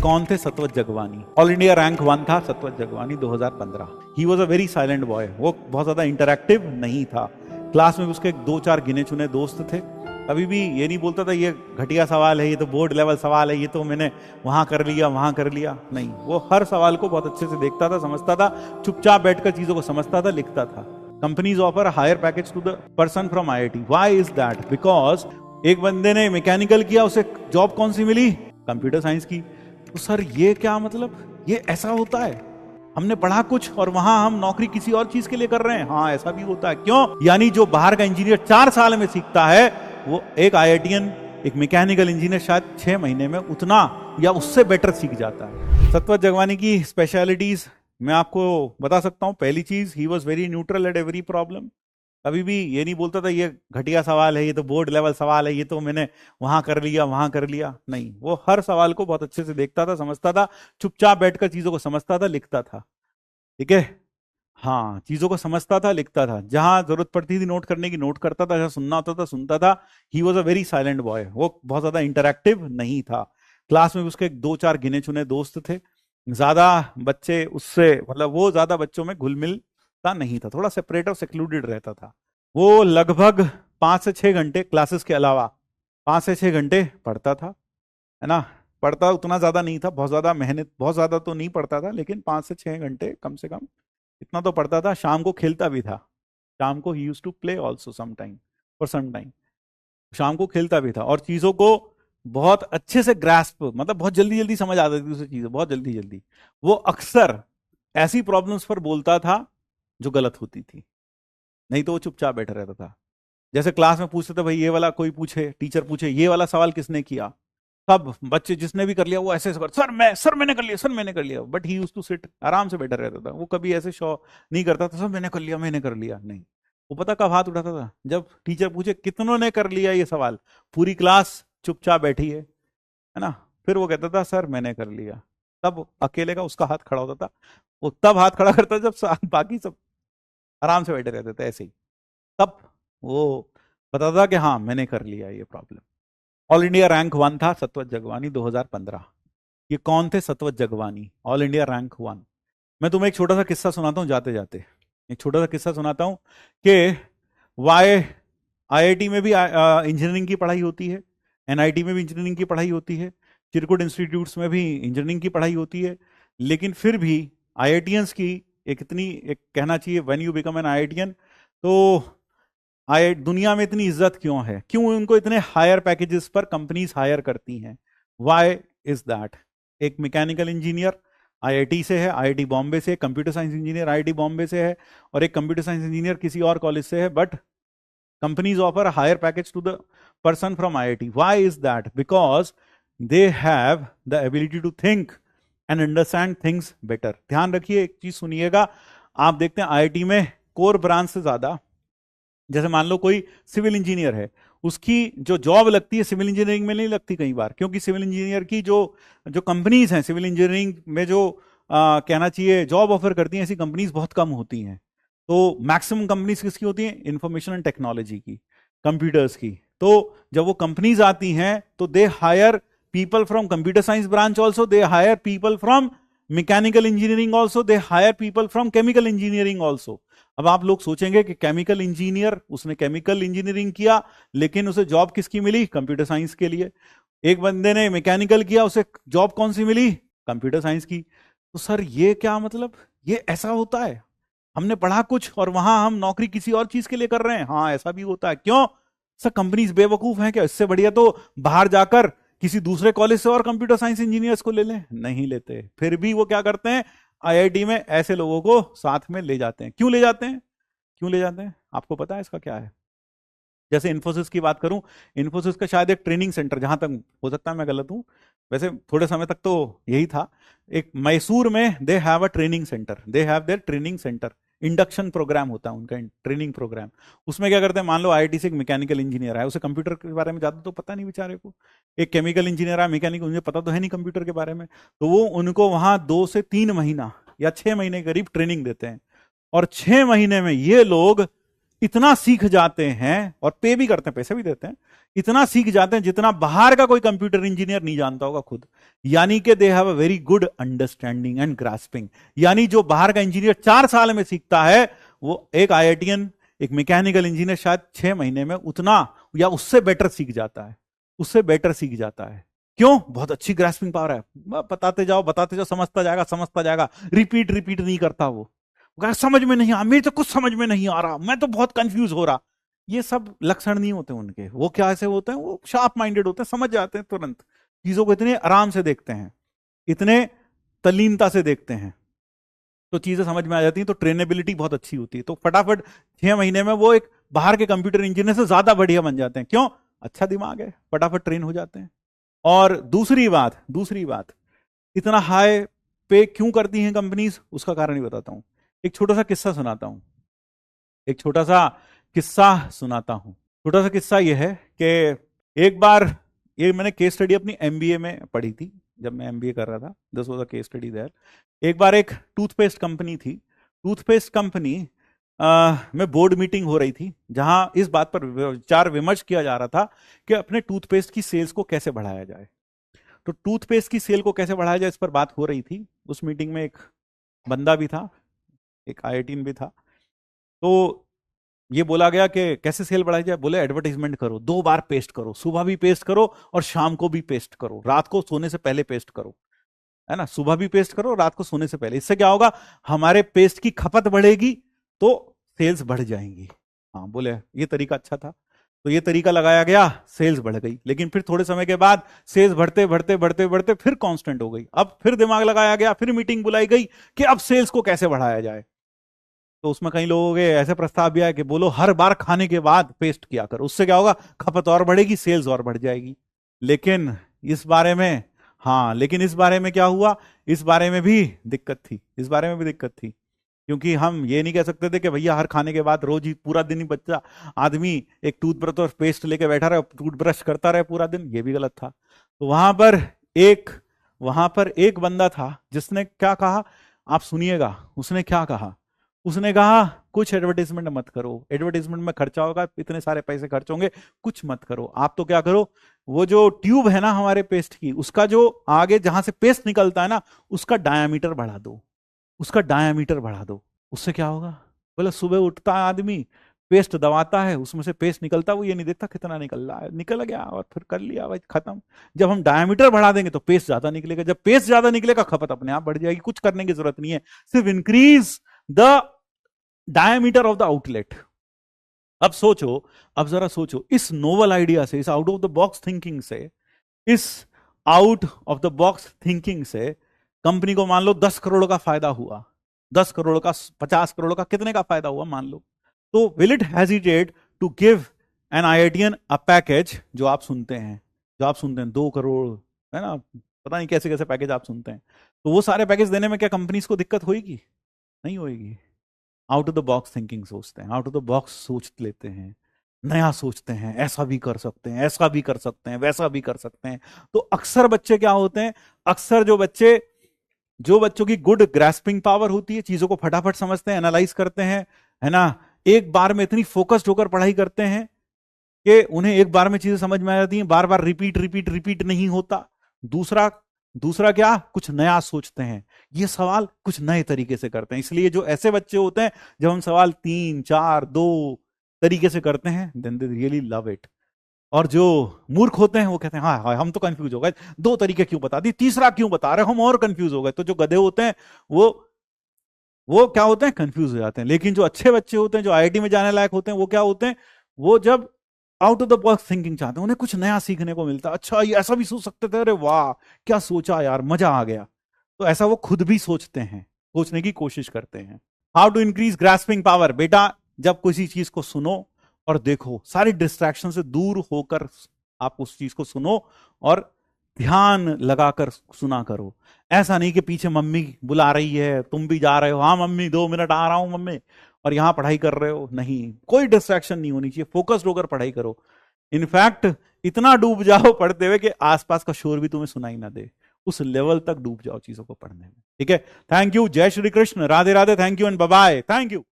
कौन थे? Satvat Jagwani. All India rank 1 था Satvat Jagwani 2015। He was a very silent boy. वो बहुत ज्यादा इंटरैक्टिव नहीं था। क्लास में उसके 2-4 गिने चुने दोस्त थे। कभी भी ये नहीं बोलता था ये घटिया सवाल है, ये तो बोर्ड लेवल सवाल है, ये तो मैंने वहां कर लिया वहां कर लिया। नहीं, वो हर सवाल को बहुत अच्छे से देखता था, समझता था, चुपचाप बैठकर चीजों को समझता था, लिखता था। Companies offer higher package to the person from IIT। Why is that? Because एक बंदे ने मैकेनिकल किया, उसे जॉब कौन सी मिली? कंप्यूटर साइंस की। तो सर ये क्या मतलब? ये ऐसा होता है? हमने पढ़ा कुछ और वहां हम नौकरी किसी और चीज के लिए कर रहे हैं। हाँ, ऐसा भी होता है। क्यों? यानी जो बाहर का इंजीनियर 4 साल में सीखता है, वो एक IITian, एक मैकेनिकल इंजीनियर शायद 6 महीने में उतना या उससे बेटर सीख जाता है। सत्वत जगवानी की स्पेशलिटीज मैं आपको बता सकता हूं। पहली चीज, he was very neutral at every problem. कभी भी ये नहीं बोलता था ये घटिया सवाल है, ये तो बोर्ड लेवल सवाल है, ये तो मैंने वहां कर लिया वहां कर लिया। नहीं, वो हर सवाल को बहुत अच्छे से देखता था, समझता था, चुपचाप बैठकर चीजों को समझता था, लिखता था। ठीक है? हाँ, चीजों को समझता था, लिखता था। जहां जरूरत पड़ती थी नोट करने की, नोट करता था। जहां सुनना होता था, सुनता था। ही was a very silent boy. वो बहुत ज्यादा इंटरैक्टिव नहीं था। क्लास में उसके 2-4 गिने चुने दोस्त थे। ज्यादा बच्चे उससे, मतलब वो ज्यादा बच्चों में घुल मिलता नहीं था, थोड़ा सेपरेट और सेक्लूडेड रहता था। वो लगभग 5 से 6 घंटे क्लासेस के अलावा 5 से 6 घंटे पढ़ता था, है ना। पढ़ता उतना ज्यादा नहीं था, बहुत ज्यादा मेहनत, बहुत ज्यादा तो नहीं पढ़ता था, लेकिन 5 से 6 घंटे कम से कम इतना तो पढ़ता था। शाम को खेलता भी था। शाम को ही used to play also some time, for some time. शाम को खेलता भी था और चीजों को बहुत अच्छे से ग्रास्प, मतलब बहुत जल्दी जल्दी समझ आ जाती थी उसे चीजें, बहुत जल्दी जल्दी। वो अक्सर ऐसी प्रॉब्लम्स पर बोलता था जो गलत होती थी, नहीं तो वो चुपचाप बैठा रहता था। जैसे क्लास में पूछते थे, भाई ये वाला, कोई पूछे, टीचर पूछे ये वाला सवाल किसने किया, सब बच्चे जिसने भी कर लिया वो ऐसे कर, सर मैंने कर लिया, सर मैंने कर लिया। But he used to sit, आराम से बैठा रहता था। वो कभी ऐसे शो नहीं करता था, सर मैंने कर लिया मैंने कर लिया। नहीं, वो पता कब हाथ उठाता था? जब टीचर पूछे कितनों ने कर लिया ये सवाल, पूरी क्लास चुपचाप बैठी है ना, फिर वो कहता था सर मैंने कर लिया। तब अकेले का उसका हाथ खड़ा होता था। वो तब हाथ खड़ा करता जब बाकी सब आराम से बैठे रहते थे ऐसे ही। तब वो बताता था कि हाँ मैंने कर लिया ये प्रॉब्लम। ऑल इंडिया रैंक 1 था सत्वत जगवानी 2015। ये कौन थे? Satvat Jagwani, all India rank 1। मैं तुम्हें एक छोटा सा किस्सा सुनाता हूं जाते जाते। एक छोटा सा किस्सा सुनाता हूं कि वाई IIT में भी इंजीनियरिंग की पढ़ाई होती है, NIT में भी इंजीनियरिंग की पढ़ाई होती है, चिरकुट इंस्टीट्यूट्स में भी इंजीनियरिंग की पढ़ाई होती है। लेकिन फिर भी IITians की एक कहना चाहिए, when you become an IITian, तो दुनिया में इतनी इज्जत क्यों है? क्यों उनको इतने हायर पैकेजेस पर कंपनीज हायर करती हैं? Why is that? एक मैकेनिकल इंजीनियर IIT से है, IIT बॉम्बे से, computer science engineer IIT Bombay से है, और एक कंप्यूटर साइंस इंजीनियर किसी और कॉलेज से है, but companies offer higher package to the person from IIT। Why is that? Because they have the ability to think and understand things better. ध्यान रखिए, एक चीज सुनिएगा। आप देखते हैं IIT में कोर ब्रांच से ज्यादा, जैसे मान लो कोई सिविल इंजीनियर है, उसकी जो जॉब लगती है सिविल इंजीनियरिंग में नहीं लगती कई बार, क्योंकि सिविल इंजीनियर की जो जो कंपनीज हैं सिविल इंजीनियरिंग में, जो कहना चाहिए जॉब ऑफर करती हैं, ऐसी कंपनीज बहुत कम होती हैं। तो मैक्सिमम कंपनीज किसकी होती हैं? इंफॉर्मेशन एंड टेक्नोलॉजी की, कंप्यूटर्स की। तो जब वो कंपनीज आती हैं तो they hire people from computer science branch also, they hire people from mechanical engineering also, they hire people from chemical engineering also. अब आप लोग सोचेंगे कि केमिकल इंजीनियर, उसने केमिकल इंजीनियरिंग किया, लेकिन उसे जॉब किसकी मिली? कंप्यूटर साइंस के लिए। एक बंदे ने मैकेनिकल किया, उसे जॉब कौन सी मिली? कंप्यूटर साइंस की। तो सर ये क्या मतलब? ये ऐसा होता है? हमने पढ़ा कुछ और वहां हम नौकरी किसी और चीज के लिए कर रहे हैं। हाँ, ऐसा भी होता है। क्यों? सर कंपनीज बेवकूफ हैं क्या? इससे बढ़िया तो बाहर जाकर किसी दूसरे कॉलेज से और कंप्यूटर साइंस इंजीनियर्स को ले लें। नहीं लेते। फिर भी वो क्या करते हैं? IIT में ऐसे लोगों को साथ में ले जाते हैं। क्यों ले जाते हैं? क्यों ले जाते हैं? आपको पता है इसका क्या है? जैसे इन्फोसिस की बात करूं, इन्फोसिस का शायद एक ट्रेनिंग सेंटर, जहां तक हो सकता है मैं गलत हूं, वैसे थोड़े समय तक तो यही था, एक मैसूर में they have a training centre, they have their training centre. Induction programme होता है उनका, ट्रेनिंग प्रोग्राम। उसमें क्या करते हैं? मान लो IIT से एक मैकेनिकल इंजीनियर है, उसे कंप्यूटर के बारे में ज्यादा तो पता नहीं बेचारे को। एक केमिकल इंजीनियर है, मैकेनिक, उन्हें पता तो है नहीं कंप्यूटर के बारे में। तो वो उनको वहां 2 से 3 महीना या 6 महीने के करीब ट्रेनिंग देते हैं, और 6 महीने में ये लोग इतना सीख जाते हैं और पे भी करते हैं, पैसे भी देते हैं, इतना सीख जाते हैं जितना बाहर का कोई कंप्यूटर इंजीनियर नहीं जानता होगा खुद। यानी कि दे have a very good understanding and grasping. यानी जो बाहर का इंजीनियर 4 साल में सीखता है, वो एक आईआईटीएन, एक मैकेनिकल इंजीनियर शायद 6 महीने में उतना या उससे बेटर सीख जाता है, उससे बेटर सीख जाता है। क्यों? बहुत अच्छी ग्रास्पिंग पावर है, बताते जाओ समझता जाएगा, रिपीट रिपीट नहीं करता वो समझ में नहीं आ, मेरे तो कुछ समझ में नहीं आ रहा, मैं तो बहुत कंफ्यूज हो रहा। ये सब लक्षण नहीं होते उनके। वो क्या ऐसे होते हैं, वो शार्प माइंडेड होते हैं, समझ जाते हैं तुरंत चीजों को, इतने आराम से देखते हैं, इतने तल्लीनता से देखते हैं, तो चीजें समझ में आ जाती हैं। तो ट्रेनेबिलिटी बहुत अच्छी होती है, तो फटाफट 6 महीने में वो एक बाहर के कंप्यूटर इंजीनियर से ज्यादा बढ़िया बन जाते हैं। क्यों? अच्छा दिमाग है, फटाफट ट्रेन हो जाते हैं। और दूसरी बात, इतना हाई पे क्यों करती हैं कंपनीज, उसका कारण ही बताता हूं। एक छोटा सा किस्सा सुनाता हूं, छोटा सा किस्सा यह है कि एक बार, ये मैंने केस स्टडी अपनी एमबीए में पढ़ी थी, जब मैं एमबीए कर रहा था, this was a case study there. एक बार एक टूथपेस्ट कंपनी थी, टूथपेस्ट कंपनी में बोर्ड मीटिंग हो रही थी, जहां इस बात पर विचार विमर्श किया जा रहा था कि अपने टूथपेस्ट की सेल्स को कैसे बढ़ाया जाए। तो टूथपेस्ट की सेल को कैसे बढ़ाया जाए, इस पर बात हो रही थी। उस मीटिंग में एक बंदा भी था, एक आईआईटीएन भी था। तो ये बोला गया कि कैसे सेल बढ़ाई जाए। बोले एडवर्टाइजमेंट करो, 2 बार पेस्ट करो, सुबह भी पेस्ट करो और शाम को भी पेस्ट करो, रात को सोने से पहले पेस्ट करो, है ना, सुबह भी पेस्ट करो, रात को सोने से पहले। इससे क्या होगा, हमारे पेस्ट की खपत बढ़ेगी तो सेल्स बढ़ जाएंगी। हाँ, बोले ये तरीका अच्छा था, तो ये तरीका लगाया गया, सेल्स बढ़ गई। लेकिन फिर थोड़े समय के बाद सेल्स बढ़ते फिर कांस्टेंट हो गई। अब फिर दिमाग लगाया गया, फिर मीटिंग बुलाई गई कि अब सेल्स को कैसे बढ़ाया जाए। तो उसमें कई लोगों के ऐसे प्रस्ताव भी आए कि बोलो हर बार खाने के बाद पेस्ट किया करो, उससे क्या होगा, खपत और बढ़ेगी, सेल्स और बढ़ जाएगी। लेकिन इस बारे में, हाँ, लेकिन इस बारे में क्या हुआ, इस बारे में भी दिक्कत थी, क्योंकि हम ये नहीं कह सकते थे कि भैया हर खाने के बाद रोज ही पूरा दिन ही बच्चा आदमी एक टूथब्रश और पेस्ट लेके बैठा रहे, टूथब्रश करता रहे पूरा दिन, ये भी गलत था। तो वहां पर एक बंदा था जिसने क्या कहा, आप सुनिएगा, उसने क्या कहा, उसने कहा कुछ एडवर्टाइजमेंट मत करो, एडवर्टाइजमेंट में खर्चा होगा, इतने सारे पैसे खर्च होंगे, कुछ मत करो। आप तो क्या करो, वो जो ट्यूब है ना हमारे पेस्ट की, उसका जो आगे जहां से पेस्ट निकलता है ना, उसका डायामीटर बढ़ा दो, उससे क्या होगा। बोले सुबह उठता है आदमी, पेस्ट दबाता है, उसमें से पेस्ट निकलता, वो ये नहीं देखता कितना निकल रहा है, निकल गया और फिर कर लिया भाई, खत्म। जब हम डायमीटर बढ़ा देंगे तो पेस्ट ज्यादा निकलेगा, जब पेस्ट ज्यादा निकलेगा खपत अपने आप बढ़ जाएगी, कुछ करने की जरूरत नहीं है, सिर्फ increase the diameter of the outlet. अब जरा सोचो, इस नोवल आइडिया से, इस out of the box thinking से कंपनी को मान लो 10 करोड़ का फायदा हुआ, 10 करोड़ का, 50 करोड़ का, कितने का फायदा हुआ मान लो, तो will it hesitate to give an IITian a package, जो आप सुनते हैं 2 करोड़, है ना, पता नहीं कैसे कैसे पैकेज आप सुनते हैं, तो वो सारे पैकेज देने में क्या कंपनीज को दिक्कत होगी? नहीं होगी। Out of the box thinking सोचते हैं, आउट ऑफ द बॉक्स सोच लेते हैं, नया सोचते हैं, ऐसा भी कर सकते हैं, ऐसा भी कर सकते हैं, वैसा भी कर सकते हैं। तो अक्सर बच्चे क्या होते हैं, अक्सर जो बच्चों की गुड ग्रास्पिंग पावर होती है, चीजों को फटाफट समझते हैं, एनालाइज करते हैं, है ना, एक बार में इतनी फोकस्ड होकर पढ़ाई करते हैं कि उन्हें एक बार में चीजें समझ में आ जाती हैं, बार बार रिपीट नहीं होता। दूसरा क्या, कुछ नया सोचते हैं, ये सवाल कुछ नए तरीके से करते हैं। इसलिए जो ऐसे बच्चे होते हैं, जब हम सवाल 3, 4, 2 तरीके से करते हैं, then they really love it. और जो मूर्ख होते हैं वो कहते हैं हाँ हाँ हम तो कंफ्यूज हो गए, 2 तरीके क्यों बता दी, तीसरा क्यों बता रहे, हम और कंफ्यूज हो गए। तो जो गधे होते हैं वो क्या होते हैं, कंफ्यूज हो जाते हैं। लेकिन जो अच्छे बच्चे होते हैं, जो आईआईटी में जाने लायक होते हैं, वो क्या होते हैं, वो जब out of the box thinking चाहते हैं, उन्हें कुछ नया सीखने को मिलता है। अच्छा ये ऐसा भी सोच सकते थे, अरे वाह क्या सोचा यार, मजा आ गया। तो ऐसा वो खुद भी सोचते हैं, सोचने की कोशिश करते हैं। How to increase grasping power, बेटा जब किसी चीज को सुनो और देखो, सारी डिस्ट्रैक्शन से दूर होकर आप उस चीज को सुनो और ध्यान लगाकर सुना करो। ऐसा नहीं कि पीछे मम्मी बुला रही है, तुम भी जा रहे हो, हाँ मम्मी 2 मिनट आ रहा हूं मम्मी, और यहां पढ़ाई कर रहे हो। नहीं, कोई डिस्ट्रैक्शन नहीं होनी चाहिए, फोकस्ड होकर पढ़ाई करो। इनफैक्ट इतना डूब जाओ पढ़ते हुए कि आसपास का शोर भी तुम्हें सुनाई ना दे, उस लेवल तक डूब जाओ चीजों को पढ़ने में। ठीक है, थैंक यू, जय Shri Krishna, Radhe Radhe, thank you and bye bye, thank you.